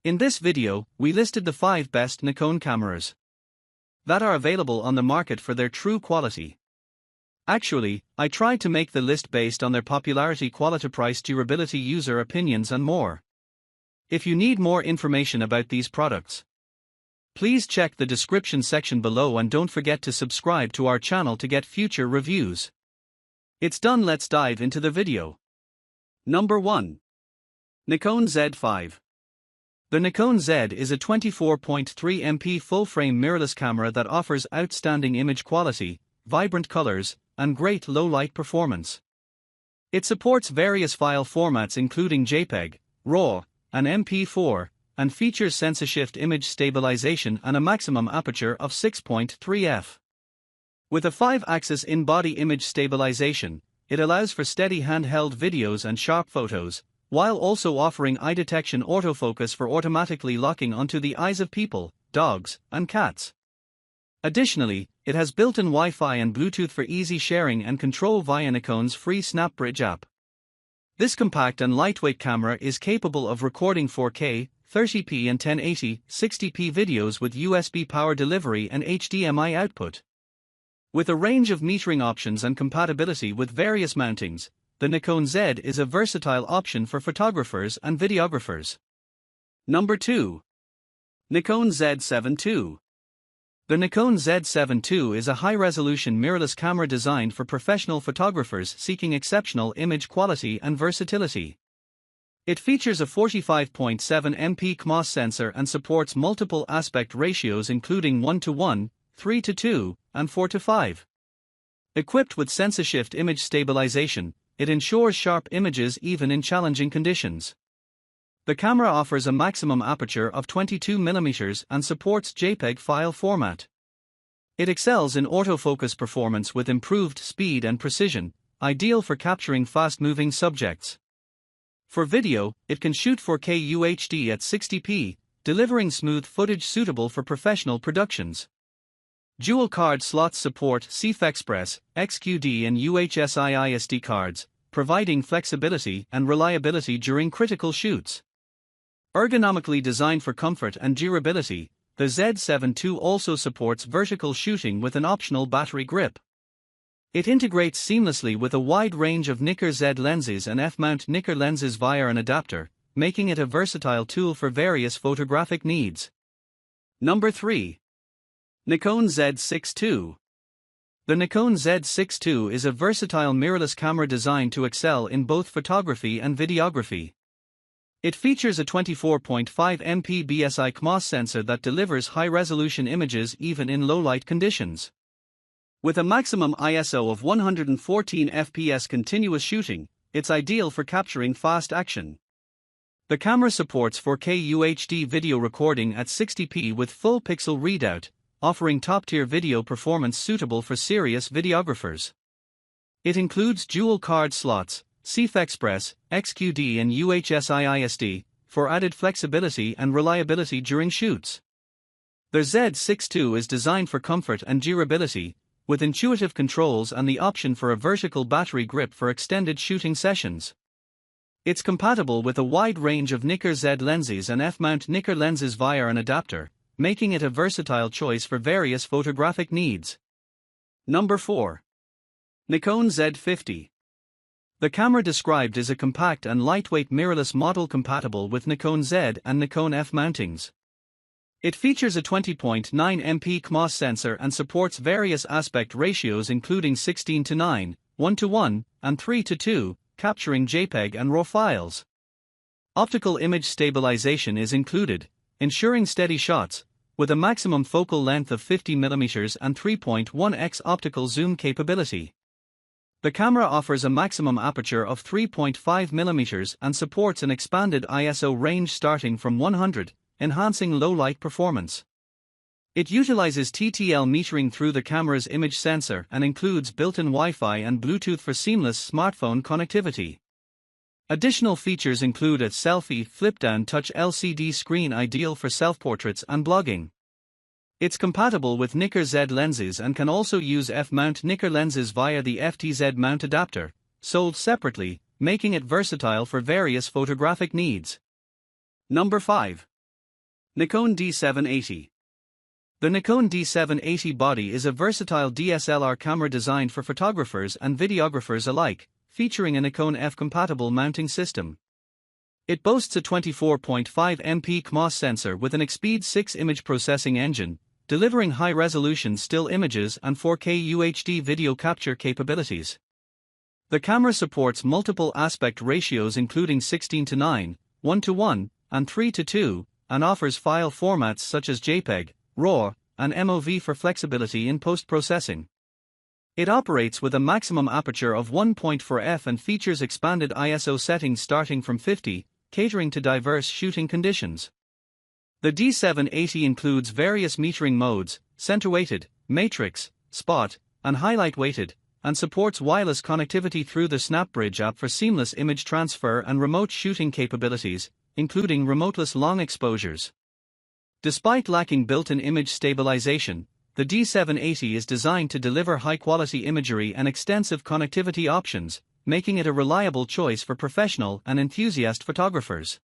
In this video, we listed the 5 best Nikon cameras that are available on the market for their true quality. Actually, I tried to make the list based on their popularity, quality, price, durability, user opinions and more. If you need more information about these products, please check the description section below and don't forget to subscribe to our channel to get future reviews. It's done, let's dive into the video. Number 1. Nikon Z5. The Nikon Z is a 24.3 MP full-frame mirrorless camera that offers outstanding image quality, vibrant colors, and great low-light performance. It supports various file formats including JPEG, RAW, and MP4, and features sensor shift image stabilization and a maximum aperture of 6.3 f. With a 5-axis in-body image stabilization, it allows for steady handheld videos and sharp photos, while also offering eye detection autofocus for automatically locking onto the eyes of people, dogs, and cats. Additionally, it has built-in Wi-Fi and Bluetooth for easy sharing and control via Nikon's free SnapBridge app. This compact and lightweight camera is capable of recording 4K, 30p and 1080, 60p videos with USB power delivery and HDMI output. With a range of metering options and compatibility with various mountings, the Nikon Z is a versatile option for photographers and videographers. Number 2. Nikon Z7 II. The Nikon Z7 II is a high-resolution mirrorless camera designed for professional photographers seeking exceptional image quality and versatility. It features a 45.7 MP CMOS sensor and supports multiple aspect ratios including 1:1, 3:2, and 4:5. Equipped with sensor shift image stabilization, it ensures sharp images even in challenging conditions. The camera offers a maximum aperture of 22mm and supports JPEG file format. It excels in autofocus performance with improved speed and precision, ideal for capturing fast-moving subjects. For video, it can shoot 4K UHD at 60p, delivering smooth footage suitable for professional productions. Dual card slots support CFexpress, XQD and UHSI-ISD cards, providing flexibility and reliability during critical shoots. Ergonomically designed for comfort and durability, the Z7 II also supports vertical shooting with an optional battery grip. It integrates seamlessly with a wide range of Nikon Z lenses and f-mount Nikon lenses via an adapter, making it a versatile tool for various photographic needs. Number 3. Nikon Z6 II. The Nikon Z6 II is a versatile mirrorless camera designed to excel in both photography and videography. It features a 24.5 MP BSI CMOS sensor that delivers high-resolution images even in low-light conditions. With a maximum ISO of 114 fps continuous shooting, it's ideal for capturing fast action. The camera supports 4K UHD video recording at 60p with full pixel readout, offering top-tier video performance suitable for serious videographers. It includes dual card slots, CFexpress, XQD and UHSI-ISD, for added flexibility and reliability during shoots. The Z6 II is designed for comfort and durability, with intuitive controls and the option for a vertical battery grip for extended shooting sessions. It's compatible with a wide range of Nikon Z lenses and f-mount Nikon lenses via an adapter, making it a versatile choice for various photographic needs. Number 4. Nikon Z50. The camera described is a compact and lightweight mirrorless model compatible with Nikon Z and Nikon F mountings. It features a 20.9 MP CMOS sensor and supports various aspect ratios including 16:9, 1:1, and 3:2, capturing JPEG and RAW files. Optical image stabilization is included, ensuring steady shots, with a maximum focal length of 50mm and 3.1x optical zoom capability. The camera offers a maximum aperture of 3.5mm and supports an expanded ISO range starting from 100, enhancing low-light performance. It utilizes TTL metering through the camera's image sensor and includes built-in Wi-Fi and Bluetooth for seamless smartphone connectivity. Additional features include a selfie flip-down touch LCD screen ideal for self-portraits and blogging. It's compatible with Nikon Z lenses and can also use f-mount Nikon lenses via the FTZ mount adapter, sold separately, making it versatile for various photographic needs. Number 5. Nikon D780. The Nikon D780 body is a versatile DSLR camera designed for photographers and videographers alike, featuring a Nikon F-compatible mounting system. It boasts a 24.5 MP CMOS sensor with an XPEED 6 image processing engine, delivering high-resolution still images and 4K UHD video capture capabilities. The camera supports multiple aspect ratios including 16:9, 1:1, and 3:2, and offers file formats such as JPEG, RAW, and MOV for flexibility in post-processing. It operates with a maximum aperture of 1.4 f and features expanded ISO settings starting from 50, catering to diverse shooting conditions. The D780 includes various metering modes, center-weighted, matrix, spot, and highlight-weighted, and supports wireless connectivity through the SnapBridge app for seamless image transfer and remote shooting capabilities, including remoteless long exposures. Despite lacking built-in image stabilization, the D780 is designed to deliver high-quality imagery and extensive connectivity options, making it a reliable choice for professional and enthusiast photographers.